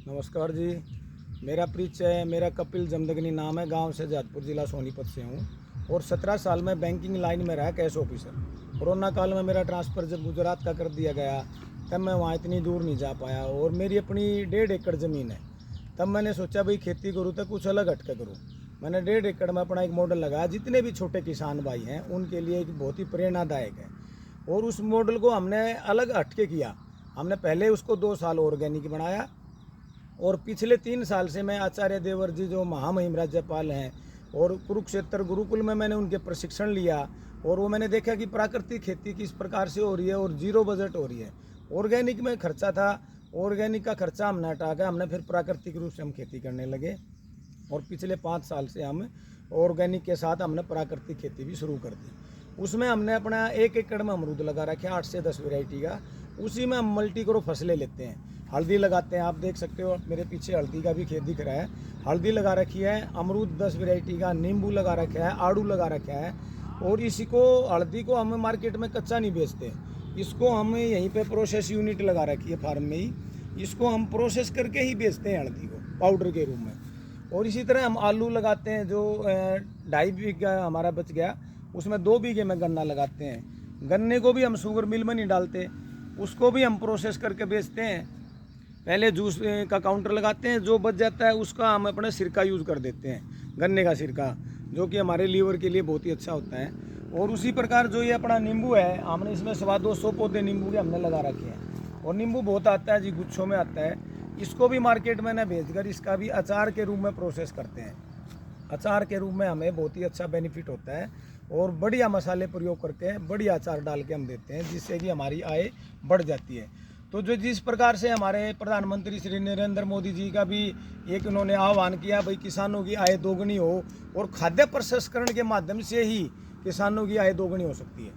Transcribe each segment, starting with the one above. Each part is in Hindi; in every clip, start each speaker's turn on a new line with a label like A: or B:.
A: नमस्कार जी। मेरा परिचय है, मेरा कपिल जमदग्नि नाम है। गांव से जाजपुर ज़िला सोनीपत से हूँ और 17 साल में बैंकिंग लाइन में रहा कैश ऑफिसर। कोरोना काल में मेरा ट्रांसफ़र जब गुजरात का कर दिया गया तब मैं वहाँ इतनी दूर नहीं जा पाया और मेरी अपनी 1.5 एकड़ ज़मीन है। तब मैंने सोचा भाई खेती करूँ तो कुछ अलग हटके करूँ। मैंने 1.5 एकड़ में अपना एक मॉडल लगाया। जितने भी छोटे किसान भाई हैं उनके लिए एक बहुत ही प्रेरणादायक है और उस मॉडल को हमने अलग हटके किया। हमने पहले उसको 2 साल ऑर्गेनिक बनाया और पिछले 3 साल से मैं आचार्य देवर जी जो महामहिम राज्यपाल हैं और कुरुक्षेत्र गुरुकुल में मैंने उनके प्रशिक्षण लिया और वो मैंने देखा कि प्राकृतिक खेती किस प्रकार से हो रही है और जीरो बजट हो रही है। ऑर्गेनिक में खर्चा था, ऑर्गेनिक का खर्चा हमने हटा के हमने फिर प्राकृतिक रूप से हम खेती करने लगे और पिछले 5 साल से हम ऑर्गेनिक के साथ हमने प्राकृतिक खेती भी शुरू कर दी। उसमें हमने अपना 1 एकड़ में अमरूद लगा रखे 8 से 10 वैरायटी का। उसी में हम मल्टी क्रॉप फसलें लेते हैं। हल्दी लगाते हैं, आप देख सकते हो मेरे पीछे हल्दी का भी खेत दिख रहा है। हल्दी लगा रखी है, अमरूद 10 वैरायटी का, नींबू लगा रखा है, आड़ू लगा रखा है। और इसी को हल्दी को हम मार्केट में कच्चा नहीं बेचते, इसको हम यहीं पे प्रोसेस यूनिट लगा रखी है फार्म में ही। इसको हम प्रोसेस करके ही बेचते हैं हल्दी को पाउडर के रूप में। और इसी तरह हम आलू लगाते हैं जो 2.5 बीघा हमारा बच गया, उसमें 2 बीघे में गन्ना लगाते हैं। गन्ने को भी हम शुगर मिल में नहीं डालते, उसको भी हम प्रोसेस करके बेचते हैं। पहले जूस का काउंटर लगाते हैं, जो बच जाता है उसका हम अपना सिरका यूज़ कर देते हैं, गन्ने का सिरका, जो कि हमारे लीवर के लिए बहुत ही अच्छा होता है। और उसी प्रकार जो ये अपना नींबू है, हमने इसमें 250 पौधे नींबू के हमने लगा रखे हैं और नींबू बहुत आता है जी, गुच्छों में आता है। इसको भी मार्केट में न भेजकर इसका भी अचार के रूप में प्रोसेस करते हैं। अचार के रूप में हमें बहुत ही अच्छा बेनिफिट होता है और बढ़िया मसाले प्रयोग करके बढ़िया अचार डाल के हम देते हैं, जिससे कि हमारी आय बढ़ जाती है। तो जो जिस प्रकार से हमारे प्रधानमंत्री श्री नरेंद्र मोदी जी का भी एक उन्होंने आह्वान किया भाई किसानों की आय दोगुनी हो और खाद्य प्रसंस्करण के माध्यम से ही किसानों की आय दोगुनी हो सकती है।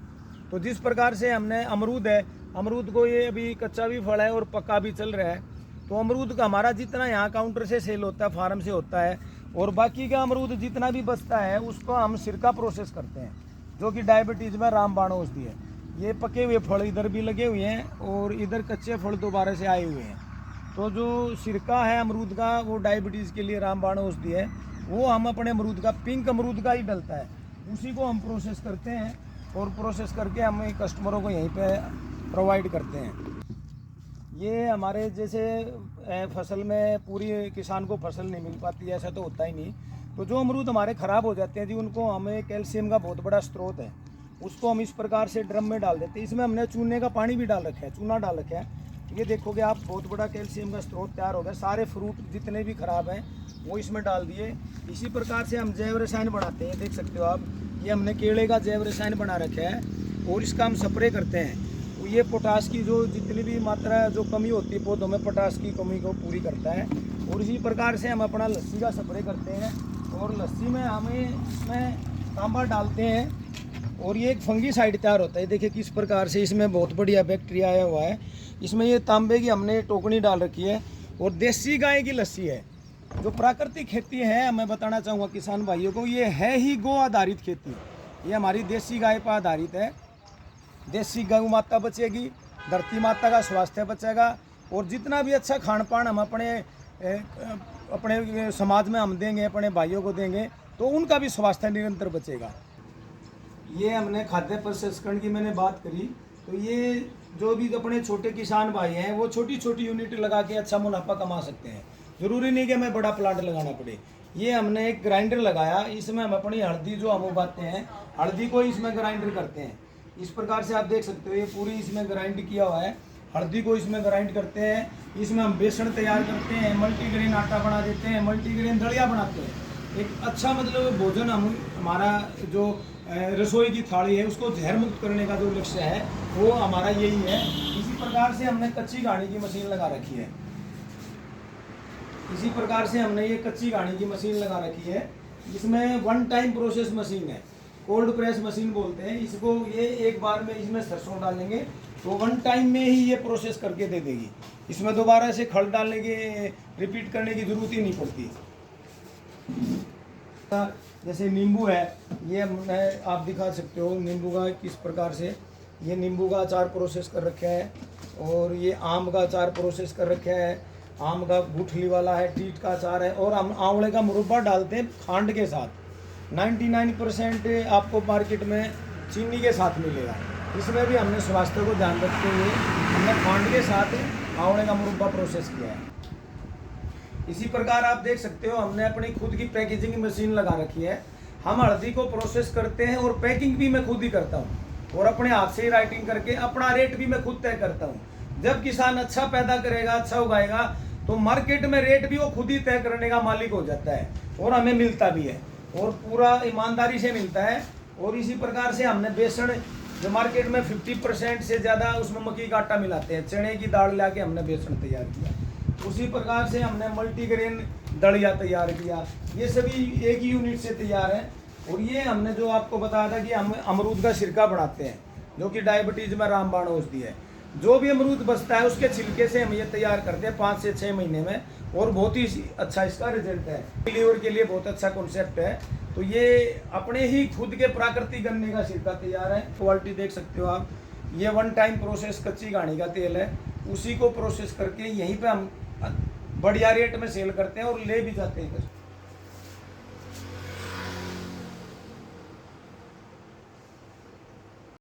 A: तो जिस प्रकार से हमने अमरूद है, अमरूद को ये अभी कच्चा भी फल है और पक्का भी चल रहा है। तो अमरूद का हमारा जितना यहाँ काउंटर से सेल होता है, फार्म से होता है, और बाकी का अमरूद जितना भी बचता है उसको हम सिरका प्रोसेस करते हैं, जो कि डायबिटीज़ में रामबाण औषधि है। ये पके हुए फल इधर भी लगे हुए हैं और इधर कच्चे फल दोबारा से आए हुए हैं। तो जो सिरका है अमरूद का वो डायबिटीज़ के लिए रामबाण औषधि है। वो हम अपने अमरूद का, पिंक अमरूद का ही डलता है, उसी को हम प्रोसेस करते हैं और प्रोसेस करके हम कस्टमरों को यहीं पे प्रोवाइड करते हैं। ये हमारे जैसे फसल में पूरी किसान को फसल नहीं मिल पाती, ऐसा तो होता ही नहीं। तो जो अमरूद हमारे ख़राब हो जाते हैं जी, उनको हमें कैल्शियम का बहुत बड़ा स्रोत है, उसको हम इस प्रकार से ड्रम में डाल देते हैं। इसमें हमने चूने का पानी भी डाल रखा है, चूना डाल रखा है। ये देखोगे आप, बहुत बड़ा कैल्शियम का स्रोत तैयार हो गया। सारे फ्रूट जितने भी खराब हैं वो इसमें डाल दिए। इसी प्रकार से हम जैव रसायन बनाते हैं, देख सकते हो आप, ये हमने केले का जैव रसायन बना रखा है और इसका हम स्प्रे करते हैं। तो ये पोटास की जो जितनी भी मात्रा जो कमी होती है पौधों में, पोटास की कमी को पूरी करता है। और इसी प्रकार से हम अपना लस्सी का स्प्रे करते हैं और लस्सी में हमें इसमें तांबा डालते हैं और ये एक फंगीसाइड तैयार होता है। देखिए किस प्रकार से इसमें बहुत बढ़िया बैक्टीरिया आया हुआ है। इसमें ये तांबे की हमने टोकनी डाल रखी है और देसी गाय की लस्सी है। जो प्राकृतिक खेती है, मैं बताना चाहूँगा किसान भाइयों को, ये है ही गौ आधारित खेती। ये हमारी देसी गाय पर आधारित है। देसी गौ माता बचेगी, धरती माता का स्वास्थ्य बचेगा और जितना भी अच्छा खान पान हम अपने समाज में हम देंगे, अपने भाइयों को देंगे, तो उनका भी स्वास्थ्य निरंतर बचेगा। ये हमने खाद्य प्रसंस्करण की मैंने बात करी। तो ये जो भी अपने छोटे किसान भाई हैं वो छोटी छोटी यूनिट लगा के अच्छा मुनाफा कमा सकते हैं। ज़रूरी नहीं कि हमें बड़ा प्लांट लगाना पड़े। ये हमने एक ग्राइंडर लगाया, इसमें हम अपनी हल्दी जो हम उगाते हैं, हल्दी को इसमें ग्राइंडर करते हैं। इस प्रकार से आप देख सकते हो, ये पूरी इसमें ग्राइंड किया हुआ है। हल्दी को इसमें ग्राइंड करते हैं, इसमें हम बेसन तैयार करते हैं, मल्टीग्रेन आटा बना देते हैं, मल्टीग्रेन दलिया बनाते हैं। एक अच्छा मतलब भोजन हमारा जो रसोई की थाली है उसको जहर मुक्त करने का जो लक्ष्य है वो हमारा यही है। इसी प्रकार से हमने कच्ची घानी की मशीन लगा रखी है। इसी प्रकार से हमने ये कच्ची घानी की मशीन लगा रखी है। इसमें 1 टाइम प्रोसेस मशीन है, कोल्ड प्रेस मशीन बोलते हैं इसको। ये एक बार में इसमें सरसों डालेंगे तो 1 टाइम में ही ये प्रोसेस करके दे देगी। इसमें दोबारा से खल डालने की, रिपीट करने की जरूरत ही नहीं पड़ती। जैसे नींबू है, ये आप दिखा सकते हो नींबू का किस प्रकार से, ये नींबू का अचार प्रोसेस कर रखा है और ये आम का अचार प्रोसेस कर रखा है आम का गुठली वाला है, टीट का अचार है, और हम आंवले का मुरब्बा डालते हैं खांड के साथ। 99% आपको मार्केट में चीनी के साथ मिलेगा। इसमें भी हमने स्वास्थ्य को ध्यान रखते हुए हमने खांड के साथ आंवले का मुरब्बा प्रोसेस किया है। इसी प्रकार आप देख सकते हो हमने अपनी खुद की पैकेजिंग मशीन लगा रखी है। हम हल्दी को प्रोसेस करते हैं और पैकिंग भी मैं खुद ही करता हूँ, और अपने हाथ से ही राइटिंग करके अपना रेट भी मैं खुद तय करता हूँ। जब किसान अच्छा पैदा करेगा, अच्छा उगाएगा, तो मार्केट में रेट भी वो खुद ही तय करने का मालिक हो जाता है, और हमें मिलता भी है, और पूरा ईमानदारी से मिलता है। और इसी प्रकार से हमने बेसन, जो मार्केट में 50% से ज़्यादा उसमें मक्की का आटा मिलाते हैं, चने की दाल ला के हमने बेसन तैयार किया। उसी प्रकार से हमने मल्टीग्रेन दलिया तैयार किया। ये सभी एक ही यूनिट से तैयार है। और ये हमने जो आपको बताया था कि हम अमरूद का सिरका बनाते हैं, जो कि डायबिटीज़ में रामबाण औषधि है। जो भी अमरूद बचता है उसके छिलके से हम ये तैयार करते हैं 5 से 6 महीने में, और बहुत ही अच्छा इसका रिजल्ट है। लीवर के लिए बहुत अच्छा कॉन्सेप्ट है। तो ये अपने ही खुद के प्राकृतिक गन्ने का सिरका तैयार है। क्वालिटी देख सकते हो आप। ये 1 टाइम प्रोसेस कच्ची घानी का तेल है, उसी को प्रोसेस करके यहीं पे हम बढ़िया रेट में सेल करते हैं और ले भी जाते हैं।